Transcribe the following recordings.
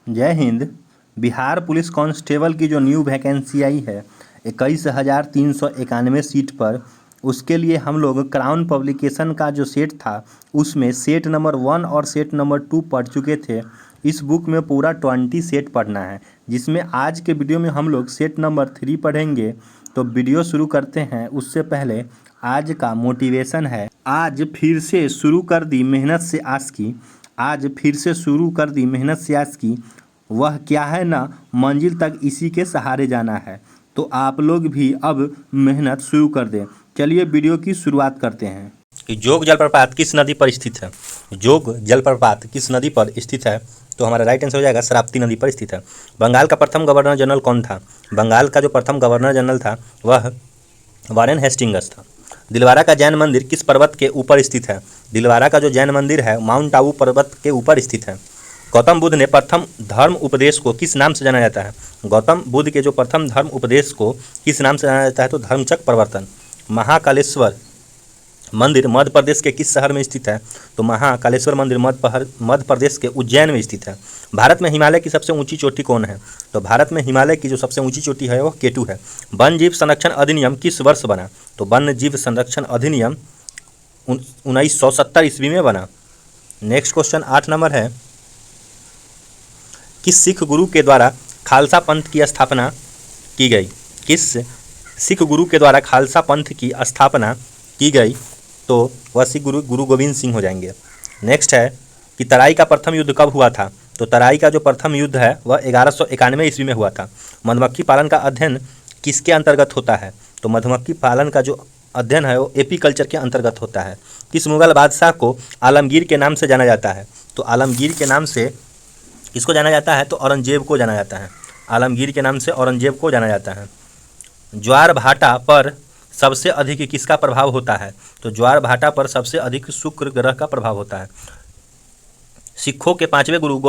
जय Hind. Bihar police constable की जो न्यू वैकेंसी आई है 21,391 सीट पर, उसके लिए हम लोग क्राउन पब्लिकेशन का जो सेट था उसमें सेट नंबर 1 और सेट नंबर 2 पढ़ चुके थे। इस बुक में पूरा 20 सेट पढ़ना है, जिसमें आज के वीडियो में हम लोग सेट नंबर 3 पढ़ेंगे। तो वीडियो शुरू करते हैं उससे पहले आज का मोटिवेशन है। आज फिर से शुरू कर दी मेहनत से आस की, आज फिर से शुरू कर दी मेहनत से आस की, वह क्या है ना मंजिल तक इसी के सहारे जाना है। तो आप लोग भी अब मेहनत शुरू कर दें। चलिए वीडियो की शुरुआत करते हैं। कि जोग जलप्रपात किस नदी पर स्थित है? जोग जलप्रपात किस नदी पर स्थित है? तो हमारा राइट आंसर हो जाएगा शरावती नदी पर स्थित है। बंगाल का प्रथम गवर्नर जनरल कौन था? बंगाल का जो प्रथम गवर्नर जनरल था वह वारेन हेस्टिंग्स था। दिलवारा का जैन मंदिर किस पर्वत के ऊपर स्थित है? दिलवारा का जो जैन मंदिर है माउंट आबू पर्वत के ऊपर स्थित है। गौतम बुद्ध ने प्रथम धर्म उपदेश को किस नाम से जाना जाता है? गौतम बुद्ध के जो प्रथम धर्म उपदेश को किस नाम से जाना जाता है? तो धर्मचक्र प्रवर्तन। महाकालेश्वर मंदिर मध्य प्रदेश के किस शहर में स्थित है? तो महाकालेश्वर मंदिर मध्य प्रदेश के उज्जैन में स्थित है। भारत में हिमालय की सबसे ऊंची चोटी कौन है? तो भारत में हिमालय की जो सबसे ऊंची चोटी है वह केटू है। वन जीव संरक्षण अधिनियम किस वर्ष बना? तो वन जीव संरक्षण अधिनियम 1970 ईस्वी में बना। नेक्स्ट क्वेश्चन 8 नंबर है, किस सिख गुरु के द्वारा खालसा पंथ की स्थापना की गई? किस सिख गुरु के द्वारा खालसा पंथ की स्थापना की गई? तो वह सिख गुरु गोविंद सिंह हो जाएंगे। नेक्स्ट है कि तराई का प्रथम युद्ध कब हुआ था? तो तराई का जो प्रथम युद्ध है वह 1191 ईस्वी में हुआ था। मधुमक्खी पालन का अध्ययन किसके अंतर्गत होता है? तो मधुमक्खी पालन का जो अध्ययन है वो एपीकल्चर के अंतर्गत होता है। किस मुगल बादशाह को आलमगीर के नाम से जाना जाता है? तो आलमगीर के नाम से किसको जाना जाता है? तो औरंगजेब को जाना जाता है। आलमगीर के नाम से औरंगजेब को जाना जाता है। ज्वार भाटा पर सबसे अधिक किसका प्रभाव होता है? तो ज्वार भाटा पर सबसे अधिक शुक्र ग्रह का प्रभाव होता है। सिखों के पांचवें गुरु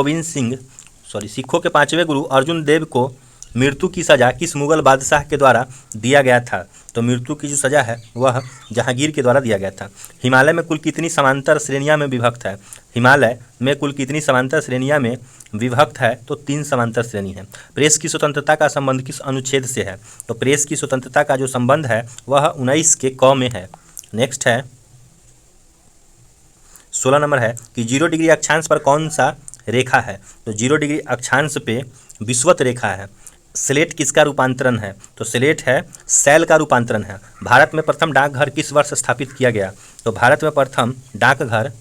अर्जुन देव को मृत्यु की सजा किस मुगल बादशाह के द्वारा दिया गया था? तो मृत्यु की जो सजा है वह जहांगीर के द्वारा दिया गया था। हिमालय में कुल कितनी समांतर श्रेणियां में विभक्त है? हिमालय में कुल कितनी समांतर श्रेणियां में विभक्त है? तो 3 समांतर श्रेणी है। प्रेस की स्वतंत्रता का संबंध किस अनुच्छेद से है? तो प्रेस की स्वतंत्रता का जो संबंध है वह 19 के क में है। नेक्स्ट है 16 नंबर है कि 0 डिग्री अक्षांश पर कौन सा रेखा है? तो 0 डिग्री अक्षांश पे विषुवत रेखा है। स्लेट किसका रूपांतरण है? तो स्लेट है सेल का रूपांतरण है। भारत में प्रथम डाकघर किस वर्ष स्थापित किया गया? तो भारत में प्रथम डाकघर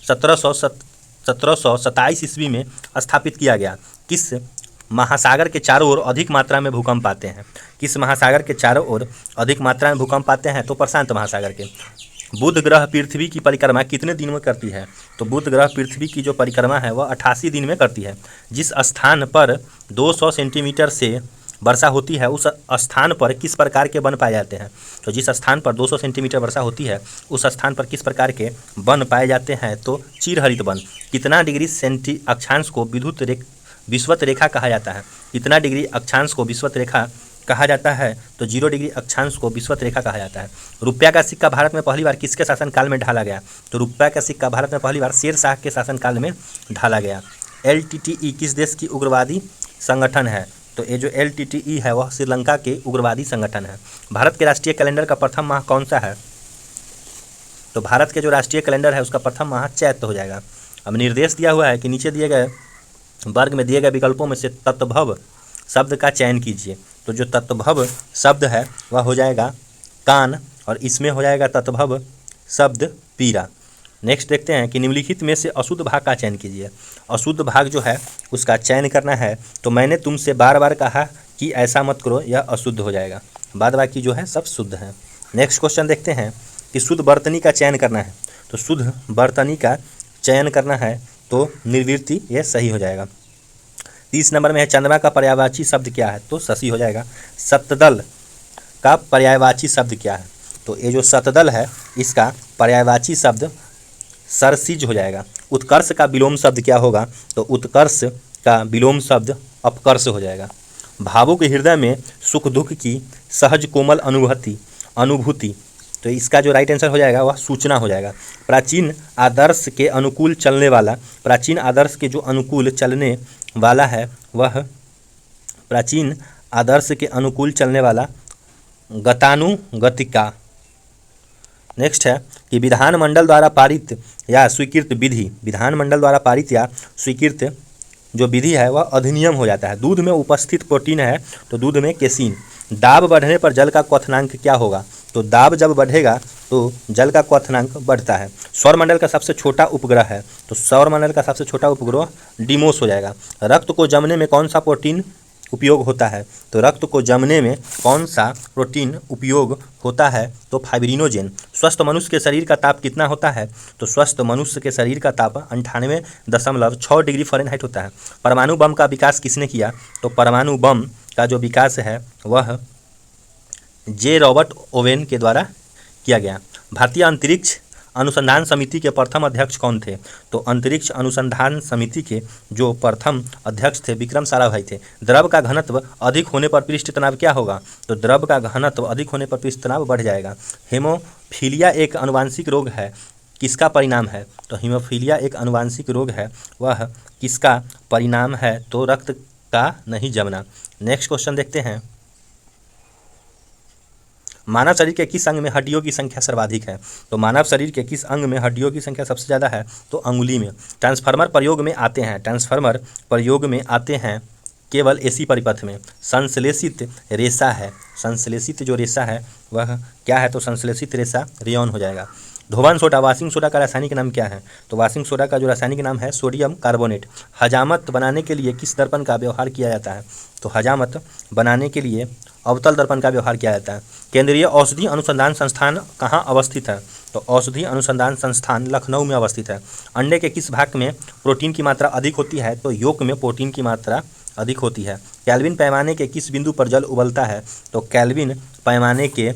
1727 ईस्वी में स्थापित किया गया। किस महासागर के चारों ओर अधिक मात्रा में भूकंप आते हैं? किस महासागर के चारों ओर अधिक मात्रा में भूकंप आते हैं? तो प्रशांत महासागर के। बुध ग्रह पृथ्वी की परिक्रमा कितने दिन में करती है? तो बुध ग्रह पृथ्वी की जो परिक्रमा है वह 88 दिन में करती है। जिस स्थान पर 200 सेंटीमीटर से वर्षा होती है उस स्थान पर किस प्रकार के वन पाए जाते हैं? तो जिस स्थान पर 200 सेंटीमीटर वर्षा होती है उस स्थान पर किस प्रकार के वन पाए जाते हैं? तो चिरहरित वन। कितना डिग्री सेंटी अक्षांश को विषुवत रेखा कहा जाता है? कितना डिग्री अक्षांश को विषुवत रेखा कहा जाता है? तो 0 डिग्री अक्षांश को विषुवत रेखा कहा जाता है। रुपया का सिक्का भारत में पहली बार किसके शासनकाल में ढाला गया? तो रुपया का सिक्का भारत में पहली बार शेर शाह के शासनकाल में ढाला गया। LTTE किस देश की उग्रवादी संगठन है? तो ये जो LTTE है वह श्रीलंका के उग्रवादी संगठन है। भारत के राष्ट्रीय कैलेंडर का प्रथम माह कौन सा है? तो भारत के जो राष्ट्रीय कैलेंडर है उसका प्रथम माह चैत्र हो जाएगा। अब निर्देश दिया हुआ है कि नीचे दिए गए वर्ग में दिए गए विकल्पों में से तत्भव शब्द का चयन कीजिए। तो जो तत्भव शब्द है वह हो जाएगा कान और इसमें हो जाएगा तत्भव शब्द पीरा। नेक्स्ट देखते हैं कि निम्नलिखित में से अशुद्ध भाग का चयन कीजिए। अशुद्ध भाग जो है उसका चयन करना है। तो मैंने तुमसे बार बार कहा कि ऐसा मत करो, यह अशुद्ध हो जाएगा। बाद बाकी जो है सब शुद्ध है। नेक्स्ट क्वेश्चन देखते हैं कि शुद्ध वर्तनी का चयन करना है। तो शुद्ध वर्तनी का चयन करना है तो निर्वृत्ति यह सही हो जाएगा। 30 नंबर में है चंद्रमा का पर्यायवाची शब्द क्या है? तो शशि हो जाएगा। सतदल का पर्यायवाची शब्द क्या है? तो ये जो सतदल है इसका पर्यायवाची शब्द सरसिज हो जाएगा। उत्कर्ष का विलोम शब्द क्या होगा? तो उत्कर्ष का विलोम शब्द अपकर्ष हो जाएगा। भावुक हृदय में सुख दुख की सहज कोमल अनुभूति तो इसका जो राइट आंसर हो जाएगा वह सूचना हो जाएगा। प्राचीन आदर्श के अनुकूल चलने वाला, प्राचीन आदर्श के जो अनुकूल चलने वाला है वह प्राचीन आदर्श के अनुकूल चलने वाला गतानुगतिका। नेक्स्ट है कि विधानमंडल द्वारा पारित या स्वीकृत विधि, विधानमंडल द्वारा पारित या स्वीकृत जो विधि है वह अधिनियम हो जाता है। दूध में उपस्थित प्रोटीन है तो दूध में केसीन। दाब बढ़ने पर जल का क्वथनांक क्या होगा? तो दाब जब बढ़ेगा तो जल का क्वथनांक बढ़ता है। सौरमंडल का सबसे छोटा उपग्रह है तो सौरमंडल का सबसे छोटा उपग्रह डीमोस हो जाएगा। रक्त को जमने में कौन सा प्रोटीन उपयोग होता है? तो रक्त को जमने में कौन सा प्रोटीन उपयोग होता है? तो फाइब्रिनोजेन। स्वस्थ मनुष्य के शरीर का ताप कितना होता है? तो स्वस्थ मनुष्य के शरीर का ताप 98.6 डिग्री फ़ारेनहाइट होता है। परमाणु बम का विकास किसने किया? तो परमाणु बम का जो विकास है वह जे रॉबर्ट ओवेन के द्वारा किया गया। भारतीय अंतरिक्ष अनुसंधान समिति के प्रथम अध्यक्ष कौन थे? तो अंतरिक्ष अनुसंधान समिति के जो प्रथम अध्यक्ष थे विक्रम साराभाई थे। द्रव का घनत्व अधिक होने पर पृष्ठ तनाव क्या होगा? तो द्रव का घनत्व अधिक होने पर पृष्ठ तनाव बढ़ जाएगा। हेमोफीलिया एक आनुवांशिक रोग है, किसका परिणाम है? तो हीमोफीलिया एक आनुवांशिक रोग है, वह किसका परिणाम है? तो रक्त का नहीं जमना। नेक्स्ट क्वेश्चन देखते हैं। मानव शरीर के किस अंग में हड्डियों की संख्या सर्वाधिक है? तो मानव शरीर के किस अंग में हड्डियों की संख्या सबसे ज़्यादा है? तो अंगुली में। ट्रांसफार्मर प्रयोग में आते हैं, ट्रांसफार्मर प्रयोग में आते हैं केवल एसी परिपथ में। संश्लेषित रेशा है, संश्लेषित जो रेशा है वह क्या है? तो संश्लेषित रेशा रेयॉन हो जाएगा। धोवन सोडा, वाशिंग सोडा का रासायनिक नाम क्या है? तो वाशिंग सोडा का जो रासायनिक नाम है सोडियम कार्बोनेट। हजामत बनाने के लिए किस दर्पण का व्यवहार किया जाता है? तो हजामत बनाने के लिए अवतल दर्पण का व्यवहार किया जाता है। केंद्रीय औषधि अनुसंधान संस्थान कहाँ अवस्थित है? तो औषधि अनुसंधान संस्थान लखनऊ में अवस्थित है। अंडे के किस भाग में प्रोटीन की मात्रा अधिक होती है? तो योक में प्रोटीन की मात्रा अधिक होती है। केल्विन पैमाने के किस बिंदु पर जल उबलता है? तो केल्विन पैमाने के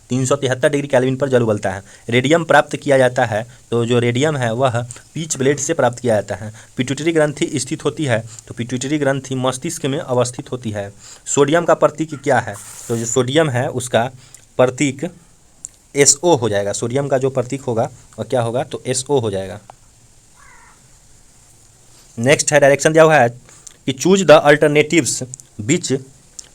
373 डिग्री केल्विन पर जल उबलता है। रेडियम प्राप्त किया जाता है तो जो रेडियम है वह पीच ब्लेड से प्राप्त किया जाता है। पिट्यूटरी ग्रंथि स्थित होती है तो पिट्यूटरी ग्रंथि मस्तिष्क में अवस्थित होती है। सोडियम का प्रतीक क्या है? तो जो सोडियम है उसका प्रतीक SO हो जाएगा। सोडियम का जो प्रतीक होगा वह क्या होगा? तो SO हो जाएगा। नेक्स्ट है, डायरेक्शन दिया हुआ है कि choose the alternatives which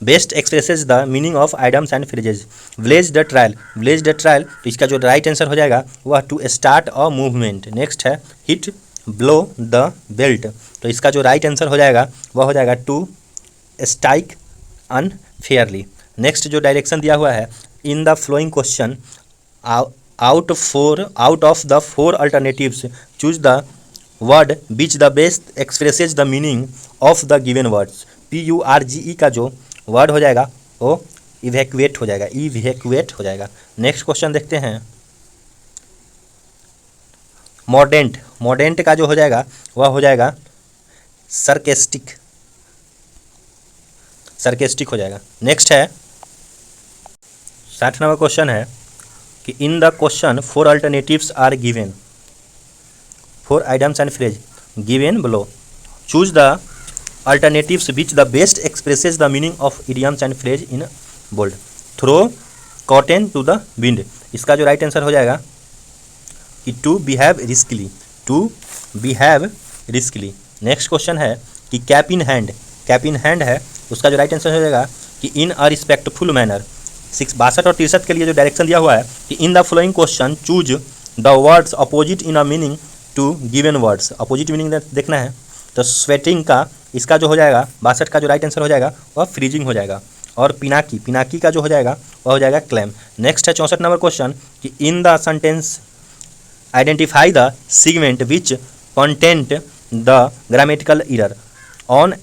best expresses the meaning of items and phrases. Blaze the trail, blaze the trail, तो इसका जो राइट आंसर हो जाएगा वह to start a movement. Next है हिट ब्लो द बेल्ट, तो इसका जो राइट आंसर हो जाएगा वह हो जाएगा टू स्ट्राइक अनफेयरली। नेक्स्ट जो डायरेक्शन दिया हुआ है, in the flowing question out of the 4 alternatives choose the word which the best expresses the meaning of the given words. PURGE का जो वर्ड हो जाएगा वो इवैक्यूएट हो जाएगा, इवैक्यूएट हो जाएगा। नेक्स्ट क्वेश्चन देखते हैं। मॉर्डेंट, मॉर्डेंट का जो हो जाएगा वह हो जाएगा सरकेस्टिक, सरकेस्टिक हो जाएगा। नेक्स्ट है 60 नंबर क्वेश्चन है कि in the question 4 alternatives are given, 4 items and phrase given below, choose the alternatives which the best expresses the meaning of idioms and phrase in bold। throw cotton to the wind, इसका जो right answer हो जाएगा कि to behave riskily, to behave riskily. Next question है कि cap in hand, cap in hand है उसका जो राइट आंसर हो जाएगा कि इन अ रिस्पेक्टफुल मैनर। 62 और 63 के लिए जो डायरेक्शन दिया हुआ है कि in the following question choose the words opposite in a meaning to given words. Opposite meaning देखना है तो स्वेटिंग का इसका जो हो जाएगा 62 का जो राइट आंसर हो जाएगा वह फ्रीजिंग हो जाएगा। और पिनाकी, पिनाकी का जो हो जाएगा वह हो जाएगा क्लैम। नेक्स्ट है 64 नंबर क्वेश्चन कि in the sentence identify the segment which content the grammatical error. On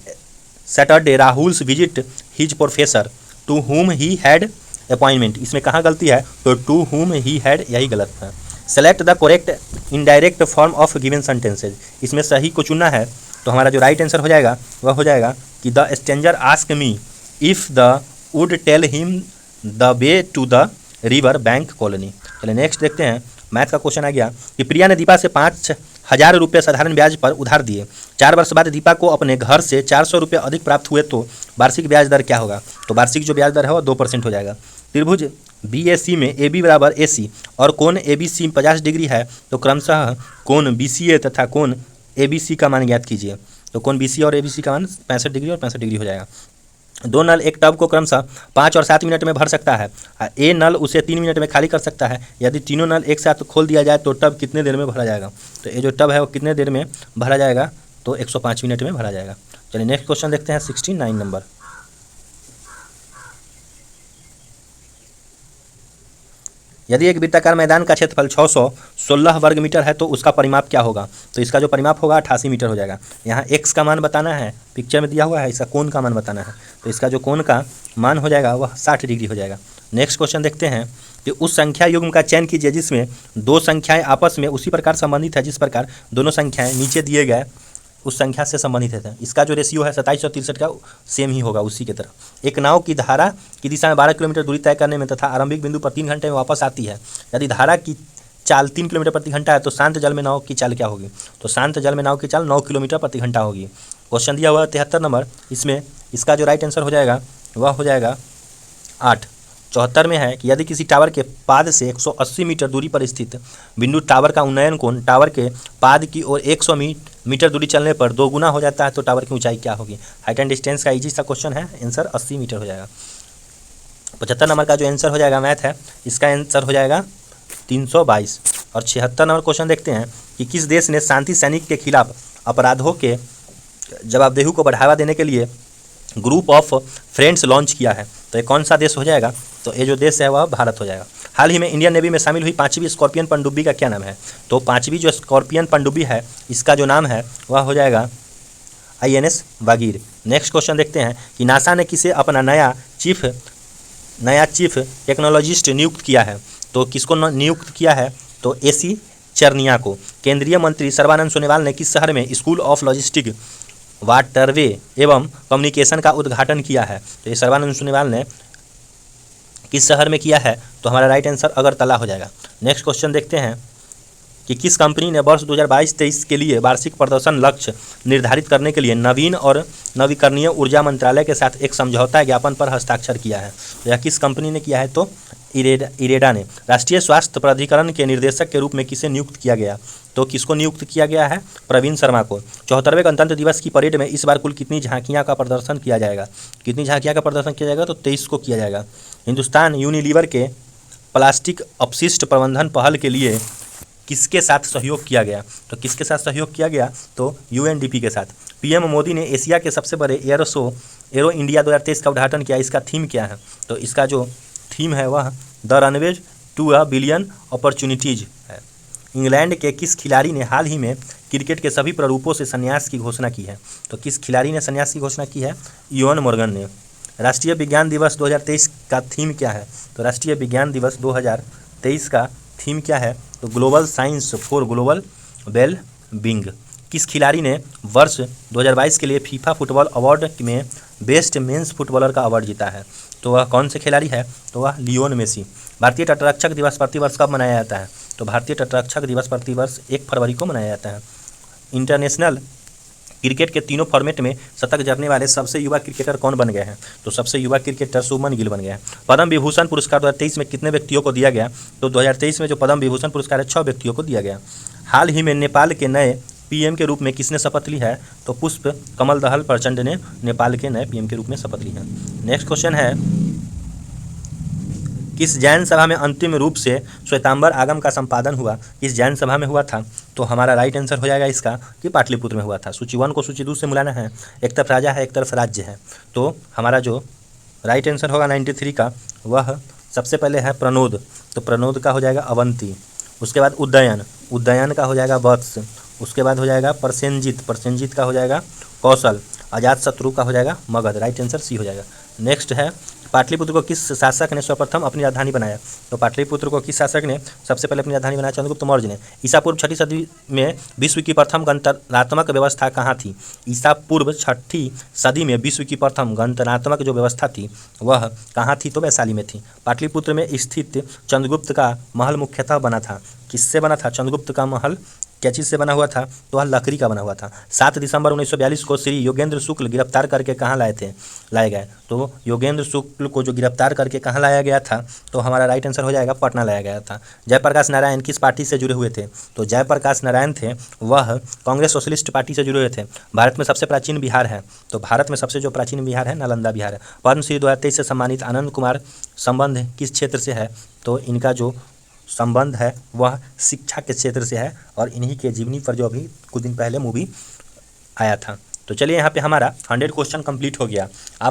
Saturday Rahul's visit his professor to whom he had appointment, इसमें कहाँ गलती है? तो टू हुम ही हैड, यही गलत है। Select the correct indirect form of given sentences, इसमें सही को चुनना है तो हमारा जो राइट आंसर हो जाएगा वह हो जाएगा कि the stranger ask me if the would tell him the way to the river bank colony. चलिए नेक्स्ट देखते हैं। मैथ का क्वेश्चन आ गया कि प्रिया ने दीपा से 5,000 रुपये साधारण ब्याज पर उधार दिए। 4 वर्ष बाद दीपा को अपने घर से 400 रुपये अधिक प्राप्त हुए तो वार्षिक ब्याज दर क्या होगा? तो वार्षिक जो ब्याज दर है वह 2% हो जाएगा। त्रिभुज BAC में AB बराबर AC और कोण ABC 50 डिग्री है तो क्रमशः कोण BCA तथा कोण ABC का मान ज्ञात कीजिए। तो तो कोण BC और ABC का मान 65 डिग्री और 65 डिग्री हो जाएगा। दो नल एक टब को क्रमशः 5 और 7 मिनट में भर सकता है। ए नल उसे 3 मिनट में खाली कर सकता है। यदि तीनों नल एक साथ खोल दिया जाए तो टब कितने देर में भरा जाएगा? तो ये जो टब है वो कितने देर में भरा जाएगा? तो 105 मिनट में भरा जाएगा। चलिए नेक्स्ट क्वेश्चन देखते हैं 69 नंबर। यदि एक वृत्ताकार मैदान का क्षेत्रफल 616 वर्ग मीटर है तो उसका परिमाप क्या होगा? तो इसका जो परिमाप होगा 88 मीटर हो जाएगा। यहाँ x का मान बताना है, पिक्चर में दिया हुआ है, इसका कोण का मान बताना है। तो इसका जो कोण का मान हो जाएगा वह 60 डिग्री हो जाएगा। नेक्स्ट क्वेश्चन देखते हैं कि उस संख्या युग्म का चयन कीजिए जिसमें दो संख्याएं आपस में उसी प्रकार संबंधित है जिस प्रकार दोनों संख्याएं नीचे दिए गए उस संख्या से संबंधित है। इसका जो रेशियो है 27 और 63 का सेम ही होगा उसी की तरह। एक नाव की धारा की दिशा में 12 किलोमीटर दूरी तय करने में तथा आरंभिक बिंदु पर 3 घंटे में वापस आती है। यदि धारा की चाल 3 किलोमीटर प्रति घंटा है तो शांत जल में नाव की चाल क्या होगी? तो शांत जल में नाव की चाल 9 किलोमीटर प्रति घंटा होगी। क्वेश्चन दिया हुआ 73 नंबर, इसमें इसका जो राइट आंसर हो जाएगा वह हो जाएगा 8। 74 में है कि यदि किसी टावर के पाद से 180 मीटर दूरी पर स्थित बिंदु टावर का उन्नयन कोण टावर के पाद की ओर 100 मीटर दूरी चलने पर 2 गुना हो जाता है तो टावर की ऊंचाई क्या होगी? हाइट एंड डिस्टेंस का इजी सा क्वेश्चन है, आंसर 80 मीटर हो जाएगा। 75 नंबर का जो आंसर हो जाएगा मैथ है, इसका आंसर हो जाएगा 322। और 76 नंबर क्वेश्चन देखते हैं कि किस देश ने शांति सैनिक के खिलाफ अपराधों के जवाबदेही को बढ़ावा देने के लिए ग्रुप ऑफ फ्रेंड्स लॉन्च किया है? तो ये कौन सा देश हो जाएगा? तो ये जो देश है वह भारत हो जाएगा। हाल ही में इंडियन नेवी में शामिल हुई 5वीं स्कॉर्पियन पनडुब्बी का क्या नाम है? तो 5वीं जो स्कॉर्पियन पनडुब्बी है इसका जो नाम है वह हो जाएगा INS वागीर। नेक्स्ट क्वेश्चन देखते हैं कि नासा ने किसे अपना नया चीफ टेक्नोलॉजिस्ट नियुक्त किया है? तो किसको नियुक्त किया है? तो AC चरनिया को। केंद्रीय मंत्री सर्बानंद सोनोवाल ने किस शहर में स्कूल ऑफ लॉजिस्टिक वाटरवे एवं कम्युनिकेशन का उद्घाटन किया है? तो ये सर्बानंद सोनोवाल ने किस शहर में किया है? तो हमारा राइट आंसर अगरतला हो जाएगा। नेक्स्ट क्वेश्चन देखते हैं कि किस कंपनी ने वर्ष 2022-23 के लिए वार्षिक प्रदर्शन लक्ष्य निर्धारित करने के लिए नवीन और नवीकरणीय ऊर्जा मंत्रालय के साथ एक समझौता ज्ञापन पर हस्ताक्षर किया है? तो यह किस कंपनी ने किया है? तो इरेडा ने। राष्ट्रीय स्वास्थ्य प्राधिकरण के निर्देशक के रूप में किसे नियुक्त किया गया? तो किसको नियुक्त किया गया है? प्रवीण शर्मा को। 74वें गणतंत्र दिवस की परेड में इस बार कुल कितनी झांकियां का प्रदर्शन किया जाएगा? कितनी झांकियां का प्रदर्शन किया जाएगा? तो 23 को किया जाएगा। हिंदुस्तान यूनिलीवर के प्लास्टिक अपशिष्ट प्रबंधन पहल के लिए किसके साथ सहयोग किया गया? तो किसके साथ सहयोग किया गया? तो UNDP के साथ। PM मोदी ने एशिया के सबसे बड़े एरो इंडिया 2023 का उद्घाटन किया। इसका थीम क्या है? तो इसका जो थीम है वह the runway to a billion opportunities है। इंग्लैंड के किस खिलाड़ी ने हाल ही में क्रिकेट के सभी प्रारूपों से संन्यास की घोषणा की है? तो किस खिलाड़ी ने संन्यास की घोषणा की है? इयोन मोर्गन ने। राष्ट्रीय विज्ञान दिवस 2023 का थीम क्या है? तो राष्ट्रीय विज्ञान दिवस 2023 का थीम क्या है? तो global science for global well being. किस खिलाड़ी ने वर्ष 2022 के लिए फीफा फुटबॉल अवार्ड में बेस्ट मेंस फुटबॉलर का अवार्ड जीता है? तो वह कौन से खिलाड़ी है? तो वह लियोन मेसी। भारतीय तटरक्षक दिवस प्रतिवर्ष कब मनाया जाता है? तो भारतीय तटरक्षक दिवस प्रतिवर्ष 1 फरवरी को मनाया जाता है। इंटरनेशनल क्रिकेट के तीनों फॉर्मेट में शतक जड़ने वाले सबसे युवा क्रिकेटर कौन बन गए हैं? तो सबसे युवा क्रिकेटर शुभमन गिल बन गए हैं। पद्म विभूषण पुरस्कार 2023 में कितने व्यक्तियों को दिया गया? तो 2023 में जो पद्म विभूषण पुरस्कार है 6 व्यक्तियों को दिया गया। हाल ही में नेपाल के नए PM के रूप में किसने शपथ ली है? तो पुष्प कमल दहल प्रचंड ने नेपाल के नए PM के रूप में शपथ ली है। नेक्स्ट क्वेश्चन है किस जैन सभा में अंतिम रूप से श्वेतांबर आगम का संपादन हुआ? किस जैन सभा में हुआ था? तो हमारा राइट आंसर हो जाएगा इसका कि पाटलिपुत्र में हुआ था। सूची 1 को सूची 2 से मिलाना है, एक तरफ राजा है एक तरफ राज्य है। तो हमारा जो राइट आंसर होगा 93 का वह सबसे पहले है प्रनोद। तो प्रनोद का हो जाएगा अवंती। उसके बाद उदयन का हो जाएगा वत्स। उसके बाद हो जाएगा प्रसेनजीत का हो जाएगा कौशल। अजातशत्रु का हो जाएगा मगध। राइट आंसर C हो जाएगा। नेक्स्ट है पाटलिपुत्र को किस शासक ने सर्वप्रथम अपनी राजधानी बनाया? तो पाटलिपुत्र को किस शासक ने सबसे पहले अपनी राजधानी बनाया? चंद्रगुप्त मौर्य ने। ईसा पूर्व 6ठी सदी में विश्व की प्रथम गणतंत्रात्मक व्यवस्था कहाँ थी? ईसा पूर्व 6ठी सदी में विश्व की प्रथम गणतंत्रात्मक जो व्यवस्था थी वह कहाँ थी? तो वैशाली में थी। पाटलिपुत्र में स्थित चंद्रगुप्त का महल मुख्यतः बना था। किससे बना था? चंद्रगुप्त का महल क्या चीज़ से बना हुआ था? तो वह लकड़ी का बना हुआ था। 7 दिसंबर 1942 को श्री योगेंद्र शुक्ल गिरफ्तार करके कहाँ लाए गए? तो योगेंद्र शुक्ल को जो गिरफ्तार करके कहाँ लाया गया था, तो हमारा राइट आंसर हो जाएगा पटना लाया गया था। जयप्रकाश नारायण किस पार्टी से जुड़े हुए थे? तो जयप्रकाश नारायण थे वह कांग्रेस सोशलिस्ट पार्टी से जुड़े हुए थे। भारत में सबसे प्राचीन बिहार है, तो भारत में सबसे जो प्राचीन बिहार है नालंदा बिहार है। पद्मश्री 2023 से सम्मानित आनंद कुमार संबंध किस क्षेत्र से है? तो इनका जो संबंध है वह शिक्षा के क्षेत्र से है और इन्हीं के जीवनी पर जो अभी कुछ दिन पहले मूवी आया था। तो चलिए यहाँ पे हमारा 100 क्वेश्चन कंप्लीट हो गया। आप